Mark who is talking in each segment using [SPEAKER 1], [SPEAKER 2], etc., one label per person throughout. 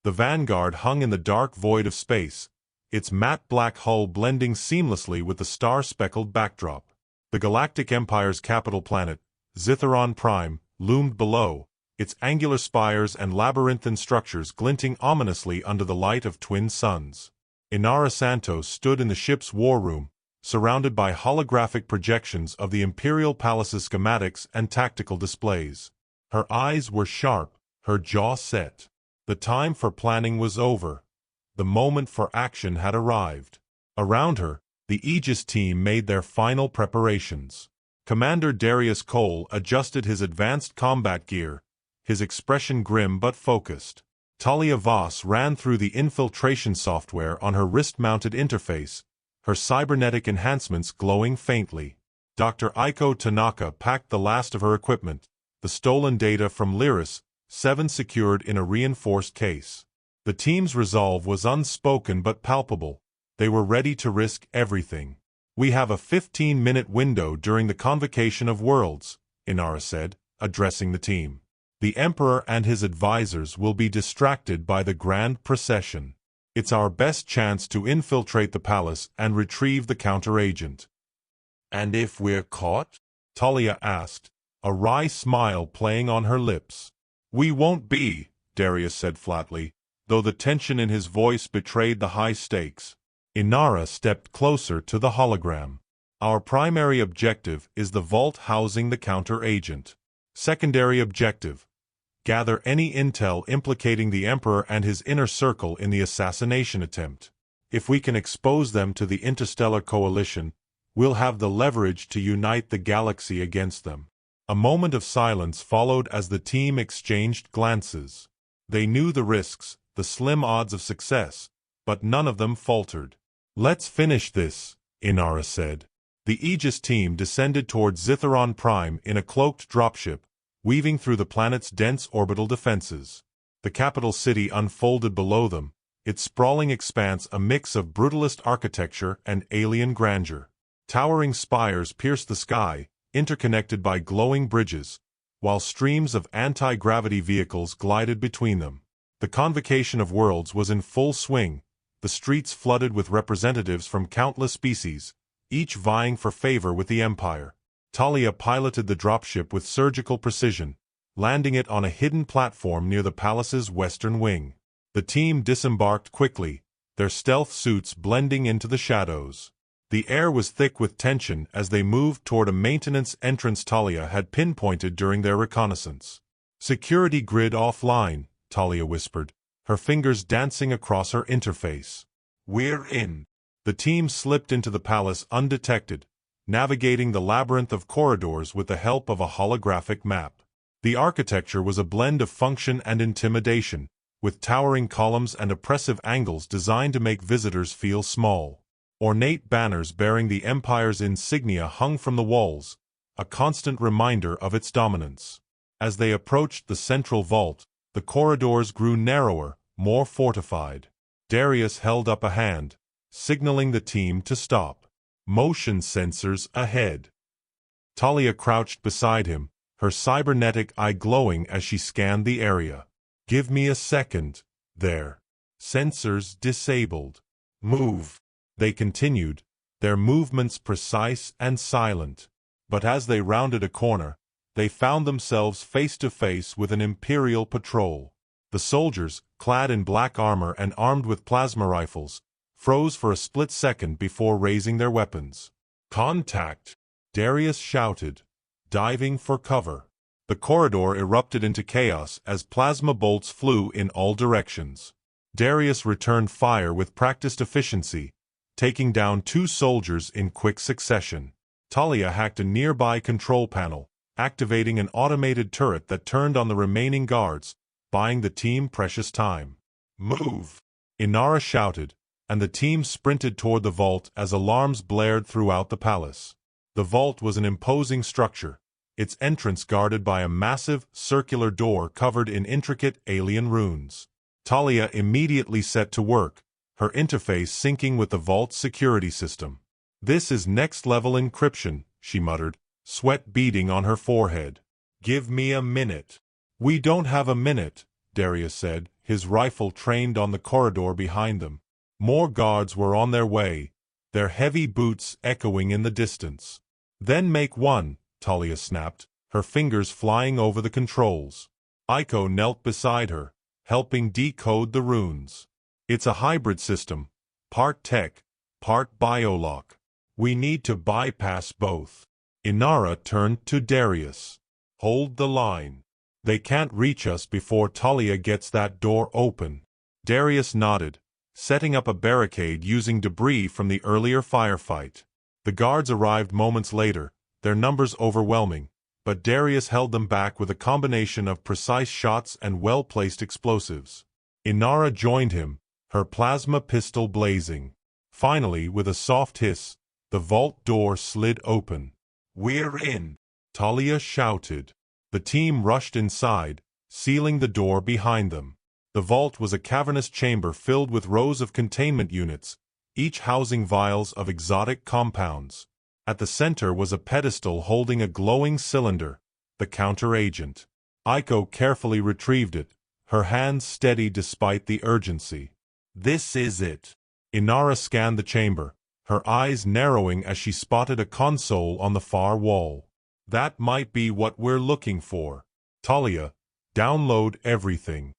[SPEAKER 1] The Vanguard hung in the dark void of space, its matte black hull blending seamlessly with the star-speckled backdrop. The Galactic Empire's capital planet, Xytheron Prime, loomed below, its angular spires and labyrinthine structures glinting ominously under the light of twin suns. Inara Santos stood in the ship's war room, surrounded by holographic projections of the Imperial Palace's schematics and tactical displays. Her eyes were sharp, her jaw set. The time for planning was over. The moment for action had arrived. Around her, the Aegis team made their final preparations. Commander Darius Cole adjusted his advanced combat gear, his expression grim but focused. Talia Voss ran through the infiltration software on her wrist-mounted interface, her cybernetic enhancements glowing faintly. Dr. Aiko Tanaka packed the last of her equipment, the stolen data from Lyris, 7 secured in a reinforced case. The team's resolve was unspoken but palpable. They were ready to risk everything. "We have a 15-minute window during the Convocation of Worlds," Inara said, addressing the team. "The Emperor and his advisors will be distracted by the grand procession. It's our best chance to infiltrate the palace and retrieve the counteragent." "And if we're caught?" Talia asked, a wry smile playing on her lips. "We won't be," Darius said flatly, though the tension in his voice betrayed the high stakes. Inara stepped closer to the hologram. "Our primary objective is the vault housing the counter-agent. Secondary objective: gather any intel implicating the Emperor and his inner circle in the assassination attempt. If we can expose them to the Interstellar Coalition, we'll have the leverage to unite the galaxy against them." A moment of silence followed as the team exchanged glances. They knew the risks, the slim odds of success, but none of them faltered. "Let's finish this," Inara said. The Aegis team descended toward Xytheron Prime in a cloaked dropship, weaving through the planet's dense orbital defenses. The capital city unfolded below them, its sprawling expanse a mix of brutalist architecture and alien grandeur. Towering spires pierced the sky, interconnected by glowing bridges, while streams of anti-gravity vehicles glided between them. The Convocation of Worlds was in full swing, the streets flooded with representatives from countless species, each vying for favor with the Empire. Talia piloted the dropship with surgical precision, landing it on a hidden platform near the palace's western wing. The team disembarked quickly, their stealth suits blending into the shadows. The air was thick with tension as they moved toward a maintenance entrance Talia had pinpointed during their reconnaissance. "Security grid offline," Talia whispered, her fingers dancing across her interface. "We're in." The team slipped into the palace undetected, navigating the labyrinth of corridors with the help of a holographic map. The architecture was a blend of function and intimidation, with towering columns and oppressive angles designed to make visitors feel small. Ornate banners bearing the Empire's insignia hung from the walls, a constant reminder of its dominance. As they approached the central vault, the corridors grew narrower, more fortified. Darius held up a hand, signaling the team to stop. "Motion sensors ahead." Talia crouched beside him, her cybernetic eye glowing as she scanned the area. "Give me a second. There. Sensors disabled. Move." They continued, their movements precise and silent. But as they rounded a corner, they found themselves face to face with an Imperial patrol. The soldiers, clad in black armor and armed with plasma rifles, froze for a split second before raising their weapons. "Contact!" Darius shouted, diving for cover. The corridor erupted into chaos as plasma bolts flew in all directions. Darius returned fire with practiced efficiency, taking down 2 soldiers in quick succession. Talia hacked a nearby control panel, activating an automated turret that turned on the remaining guards, buying the team precious time. "Move!" Inara shouted, and the team sprinted toward the vault as alarms blared throughout the palace. The vault was an imposing structure, its entrance guarded by a massive, circular door covered in intricate alien runes. Talia immediately set to work, her interface syncing with the vault's security system. "This is next-level encryption," she muttered, sweat beading on her forehead. "Give me a minute." "We don't have a minute," Darius said, his rifle trained on the corridor behind them. More guards were on their way, their heavy boots echoing in the distance. "Then make one," Talia snapped, her fingers flying over the controls. Aiko knelt beside her, helping decode the runes. "It's a hybrid system, part tech, part biolock. We need to bypass both." Inara turned to Darius. "Hold the line. They can't reach us before Talia gets that door open." Darius nodded, setting up a barricade using debris from the earlier firefight. The guards arrived moments later, their numbers overwhelming, but Darius held them back with a combination of precise shots and well-placed explosives. Inara joined him, her plasma pistol blazing. Finally, with a soft hiss, the vault door slid open. "We're in!" Talia shouted. The team rushed inside, sealing the door behind them. The vault was a cavernous chamber filled with rows of containment units, each housing vials of exotic compounds. At the center was a pedestal holding a glowing cylinder, the counter-agent. Aiko carefully retrieved it, her hands steady despite the urgency. "This is it." Inara scanned the chamber, her eyes narrowing as she spotted a console on the far wall. "That might be what we're looking for. Talia, download everything."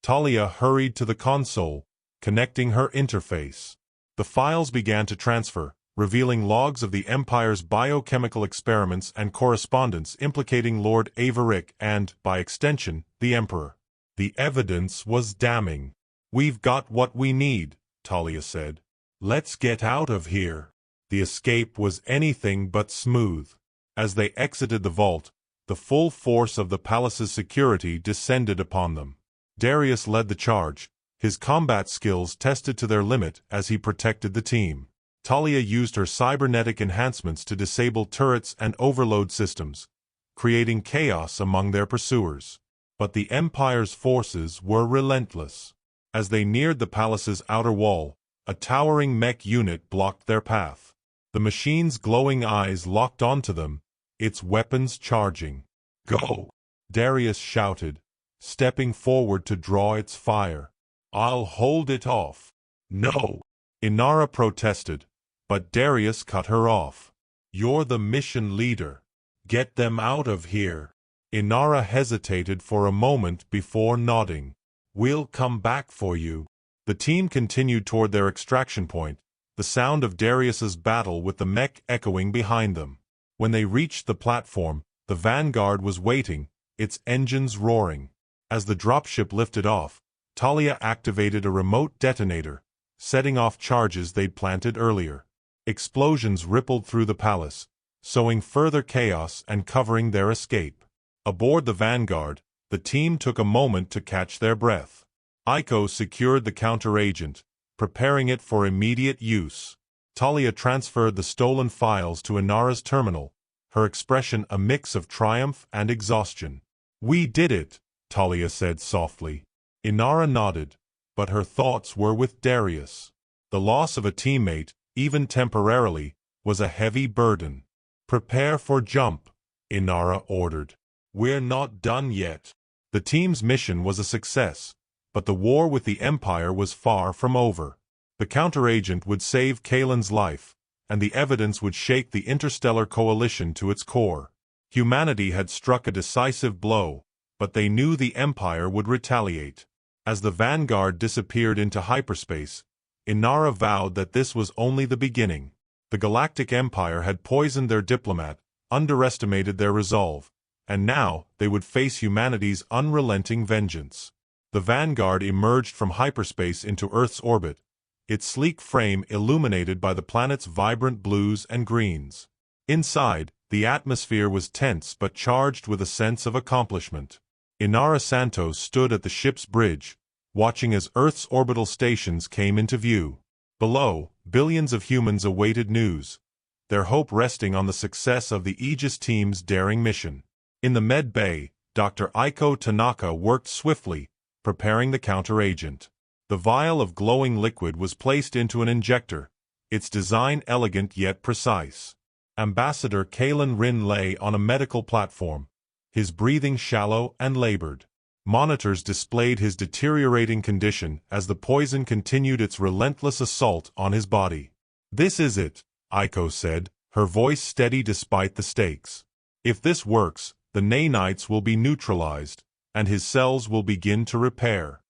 [SPEAKER 1] Talia hurried to the console, connecting her interface. The files began to transfer, revealing logs of the Empire's biochemical experiments and correspondence implicating Lord Averick and, by extension, the Emperor. The evidence was damning. "We've got what we need," Talia said. "Let's get out of here." The escape was anything but smooth. As they exited the vault, the full force of the palace's security descended upon them. Darius led the charge, his combat skills tested to their limit as he protected the team. Talia used her cybernetic enhancements to disable turrets and overload systems, creating chaos among their pursuers. But the Empire's forces were relentless. As they neared the palace's outer wall, a towering mech unit blocked their path. The machine's glowing eyes locked onto them, its weapons charging. "Go!" Darius shouted, stepping forward to draw its fire. "I'll hold it off." "No!" Inara protested, but Darius cut her off. "You're the mission leader. Get them out of here." Inara hesitated for a moment before nodding. "We'll come back for you." The team continued toward their extraction point, the sound of Darius's battle with the mech echoing behind them. When they reached the platform, the Vanguard was waiting, its engines roaring. As the dropship lifted off, Talia activated a remote detonator, setting off charges they'd planted earlier. Explosions rippled through the palace, sowing further chaos and covering their escape. Aboard the Vanguard, the team took a moment to catch their breath. Aiko secured the counter-agent, preparing it for immediate use. Talia transferred the stolen files to Inara's terminal, her expression a mix of triumph and exhaustion. "We did it," Talia said softly. Inara nodded, but her thoughts were with Darius. The loss of a teammate, even temporarily, was a heavy burden. "Prepare for jump," Inara ordered. "We're not done yet." The team's mission was a success, but the war with the Empire was far from over. The counter-agent would save Kalen's life, and the evidence would shake the Interstellar Coalition to its core. Humanity had struck a decisive blow, but they knew the Empire would retaliate. As the Vanguard disappeared into hyperspace, Inara vowed that this was only the beginning. The Galactic Empire had poisoned their diplomat, underestimated their resolve, and now they would face humanity's unrelenting vengeance. The Vanguard emerged from hyperspace into Earth's orbit, its sleek frame illuminated by the planet's vibrant blues and greens. Inside, the atmosphere was tense but charged with a sense of accomplishment. Inara Santos stood at the ship's bridge, watching as Earth's orbital stations came into view. Below, billions of humans awaited news, their hope resting on the success of the Aegis team's daring mission. In the med bay, Dr. Aiko Tanaka worked swiftly, preparing the counter-agent. The vial of glowing liquid was placed into an injector, its design elegant yet precise. Ambassador Kalen Rin lay on a medical platform, his breathing shallow and labored. Monitors displayed his deteriorating condition as the poison continued its relentless assault on his body. "This is it," Aiko said, her voice steady despite the stakes. "If this works, the nanites will be neutralized, and his cells will begin to repair."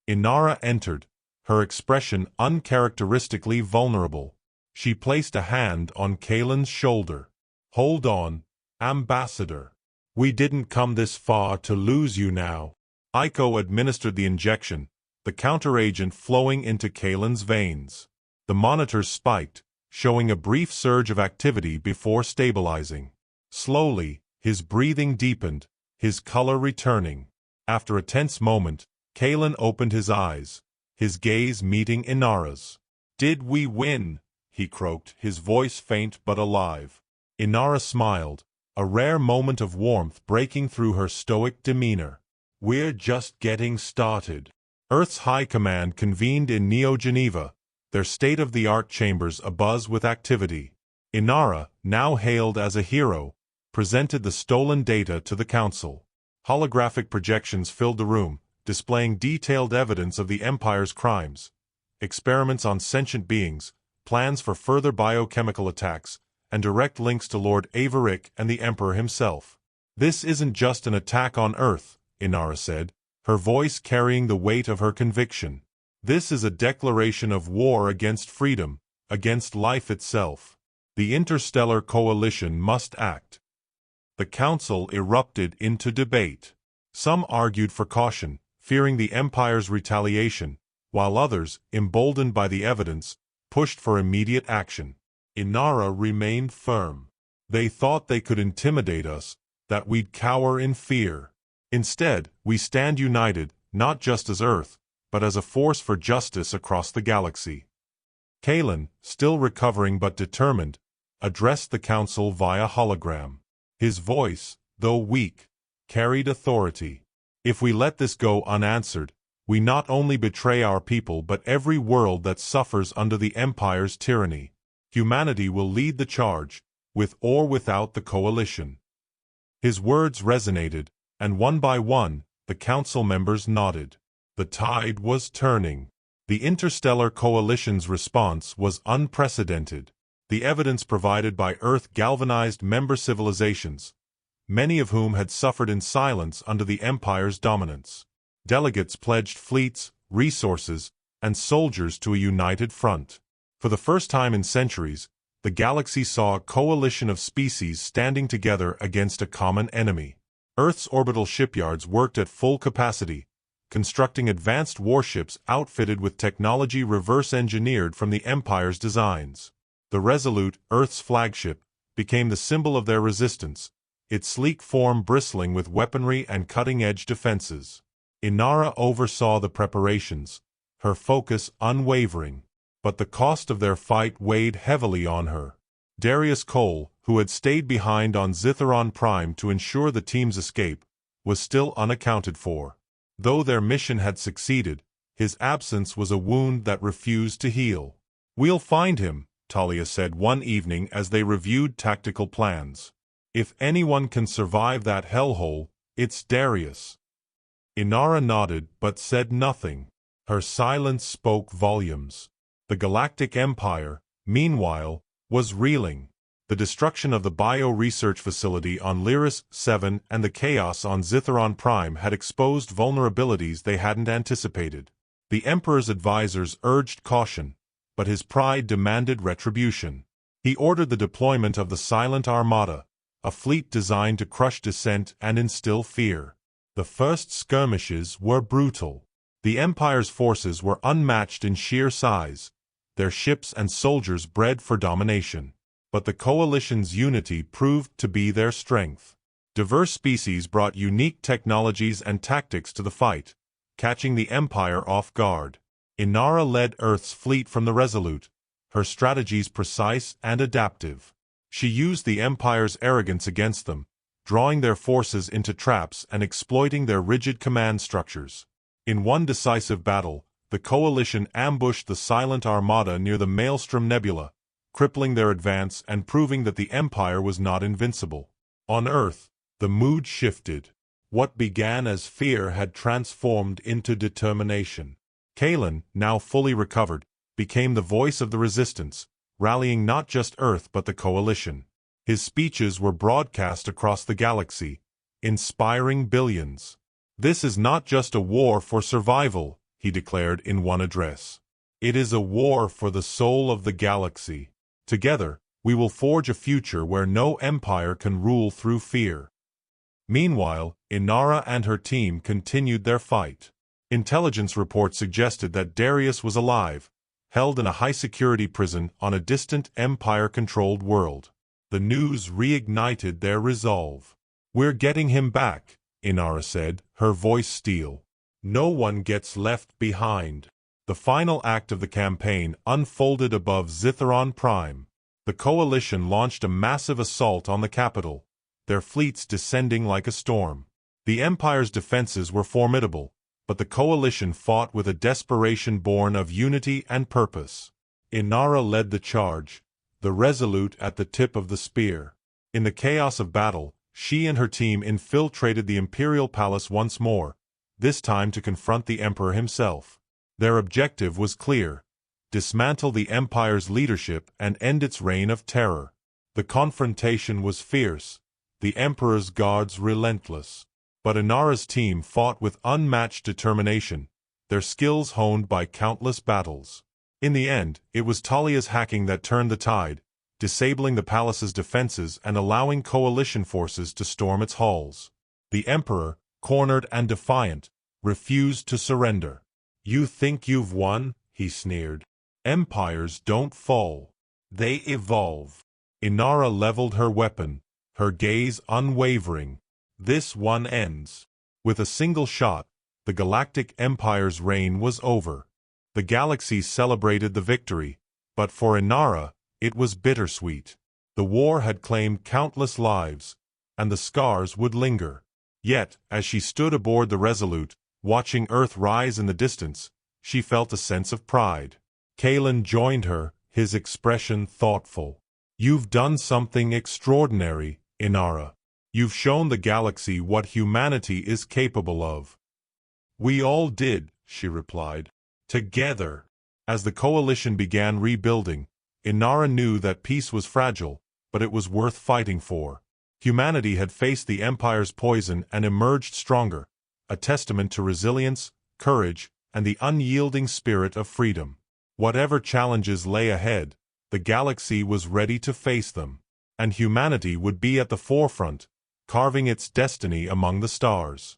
[SPEAKER 1] Inara entered, her expression uncharacteristically vulnerable. She placed a hand on Kalen's shoulder. "Hold on, Ambassador. We didn't come this far to lose you now." Aiko administered the injection, the counteragent flowing into Kalen's veins. The monitors spiked, showing a brief surge of activity before stabilizing. Slowly, his breathing deepened, his color returning. After a tense moment, Kalen opened his eyes, his gaze meeting Inara's. "Did we win?" he croaked, his voice faint but alive. Inara smiled, a rare moment of warmth breaking through her stoic demeanor. "We're just getting started." Earth's High Command convened in Neo Geneva, their state-of-the-art chambers abuzz with activity. Inara, now hailed as a hero, presented the stolen data to the Council. Holographic projections filled the room, displaying detailed evidence of the Empire's crimes, experiments on sentient beings, plans for further biochemical attacks, and direct links to Lord Averick and the Emperor himself. "This isn't just an attack on Earth," Inara said, her voice carrying the weight of her conviction. "This is a declaration of war against freedom, against life itself. The Interstellar Coalition must act." The Council erupted into debate. Some argued for caution, fearing the Empire's retaliation, while others, emboldened by the evidence, pushed for immediate action. Inara remained firm. "They thought they could intimidate us, that we'd cower in fear. Instead, we stand united, not just as Earth, but as a force for justice across the galaxy." Kalen, still recovering but determined, addressed the Council via hologram. His voice, though weak, carried authority. "If we let this go unanswered, we not only betray our people but every world that suffers under the Empire's tyranny. Humanity will lead the charge, with or without the Coalition." His words resonated, and one by one, the Council members nodded. The tide was turning. The Interstellar Coalition's response was unprecedented. The evidence provided by Earth galvanized member civilizations, many of whom had suffered in silence under the Empire's dominance. Delegates pledged fleets, resources, and soldiers to a united front. For the first time in centuries, the galaxy saw a coalition of species standing together against a common enemy. Earth's orbital shipyards worked at full capacity, constructing advanced warships outfitted with technology reverse-engineered from the Empire's designs. The Resolute, Earth's flagship, became the symbol of their resistance, its sleek form bristling with weaponry and cutting-edge defenses. Inara oversaw the preparations, her focus unwavering. But the cost of their fight weighed heavily on her. Darius Cole, who had stayed behind on Xytheron Prime to ensure the team's escape, was still unaccounted for. Though their mission had succeeded, his absence was a wound that refused to heal. "We'll find him," Talia said one evening as they reviewed tactical plans. "If anyone can survive that hellhole, it's Darius." Inara nodded but said nothing. Her silence spoke volumes. The Galactic Empire, meanwhile, was reeling. The destruction of the bio-research facility on Lyris 7 and the chaos on Xytheron Prime had exposed vulnerabilities they hadn't anticipated. The Emperor's advisors urged caution, but his pride demanded retribution. He ordered the deployment of the Silent Armada, a fleet designed to crush dissent and instill fear. The first skirmishes were brutal. The Empire's forces were unmatched in sheer size, their ships and soldiers bred for domination. But the Coalition's unity proved to be their strength. Diverse species brought unique technologies and tactics to the fight, catching the Empire off guard. Inara led Earth's fleet from the Resolute, her strategies precise and adaptive. She used the Empire's arrogance against them, drawing their forces into traps and exploiting their rigid command structures. In one decisive battle, the Coalition ambushed the Silent Armada near the Maelstrom Nebula, crippling their advance and proving that the Empire was not invincible. On Earth, the mood shifted. What began as fear had transformed into determination. Kalen, now fully recovered, became the voice of the resistance, rallying not just Earth but the Coalition. His speeches were broadcast across the galaxy, inspiring billions. "This is not just a war for survival," he declared in one address. "It is a war for the soul of the galaxy. Together, we will forge a future where no empire can rule through fear." Meanwhile, Inara and her team continued their fight. Intelligence reports suggested that Darius was alive, held in a high-security prison on a distant Empire-controlled world. The news reignited their resolve. "We're getting him back," Inara said, her voice steel. "No one gets left behind." The final act of the campaign unfolded above Xytheron Prime. The Coalition launched a massive assault on the capital, their fleets descending like a storm. The Empire's defenses were formidable, but the Coalition fought with a desperation born of unity and purpose. Inara led the charge, the resolute at the tip of the spear. In the chaos of battle, she and her team infiltrated the Imperial Palace once more, this time to confront the Emperor himself. Their objective was clear: dismantle the Empire's leadership and end its reign of terror. The confrontation was fierce, the Emperor's guards relentless. But Inara's team fought with unmatched determination, their skills honed by countless battles. In the end, it was Talia's hacking that turned the tide, disabling the palace's defenses and allowing Coalition forces to storm its halls. The Emperor, cornered and defiant, refused to surrender. "You think you've won?" he sneered. "Empires don't fall. They evolve." Inara leveled her weapon, her gaze unwavering. "This one ends." With a single shot, the Galactic Empire's reign was over. The galaxy celebrated the victory, but for Inara, it was bittersweet. The war had claimed countless lives, and the scars would linger. Yet, as she stood aboard the Resolute, watching Earth rise in the distance, she felt a sense of pride. Kalen joined her, his expression thoughtful. "You've done something extraordinary, Inara. You've shown the galaxy what humanity is capable of." "We all did," she replied. "Together." As the Coalition began rebuilding, Inara knew that peace was fragile, but it was worth fighting for. Humanity had faced the Empire's poison and emerged stronger, a testament to resilience, courage, and the unyielding spirit of freedom. Whatever challenges lay ahead, the galaxy was ready to face them, and humanity would be at the forefront, carving its destiny among the stars.